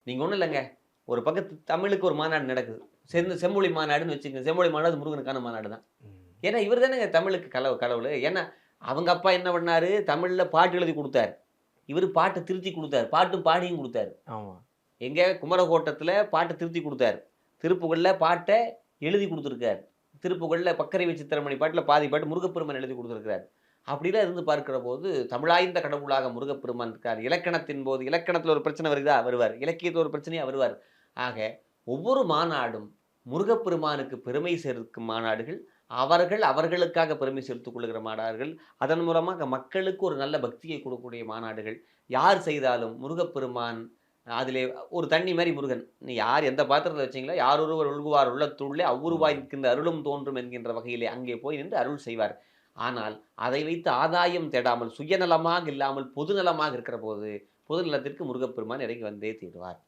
நீங்க ஒண்ணும் இல்லங்க. ஒரு பக்கத்து தமிழுக்கு ஒரு மாநாடு நடக்குது. செம்மொழி மாநாடுன்னு வச்சுக்கங்க. செம்மொழி மாநாடு முருகனுக்கான மாநாடு தான். ம். ஏன்னா, இவரு தானேங்க தமிழுக்கு கடவுளு. ஏன்னா, அவங்க அப்பா என்ன பண்ணாரு? தமிழ்ல பாட்டு எழுதி குடுத்தாரு. இவரு பாட்ட திருத்தி குடுத்தாரு. பாட்டும் பாடியும் குடுத்தாரு. ஆமா. எங்க குமரகோட்டத்துல பாட்ட திருத்தி குடுத்தாரு. திருப்புகழ்ல பாட்ட எழுதி குடுத்திருக்காரு. திருப்புகழ்ல பக்கரை சித்திரமணி பாட்டுல பாதி பாட்டு முருகப்பெருமான் எழுதி குடுத்திருக்கிறார். அப்படிலாம் இருந்து பார்க்கிற போது, தமிழாய்ந்த கடவுளாக முருகப்பெருமான் இருக்கார். இலக்கணத்தின் போது இலக்கணத்துல ஒரு பிரச்சனை வருதா? வருவார். இலக்கியத்துல ஒரு பிரச்சனையா? வருவார். ஆக, ஒவ்வொரு மாநாடும் முருகப்பெருமானுக்கு பெருமை சேர்க்கும் மாநாடுகள். அவர்கள் அவர்களுக்காக பெருமை சேர்த்துக் கொள்ளுகிற மாநாடுகள். அதன் மூலமாக மக்களுக்கு ஒரு நல்ல பக்தியை கொடுக்கக்கூடிய மாநாடுகள். யார் செய்தாலும் முருகப்பெருமான் அதிலே ஒரு தண்ணி மாரி முருகன். நீ யார் எந்த பாத்திரத்தில வச்சீங்களோ, யாரொருவர் ஒழுகுவார் உள்ளத்துள்ளே அவ்வுருவாய் ம். நிற்கின்ற அருளும் தோன்றும் என்கின்ற வகையிலே அங்கே போய் நின்று அருள் செய்வார். ஆனால், அதை வைத்து ஆதாயம் தேடாமல், சுயநலமாக இல்லாமல் பொதுநலமாக இருக்கிறபோது, பொது நலத்திற்கு முருகப்பெருமான் இறங்கி வந்தே தீருவார்.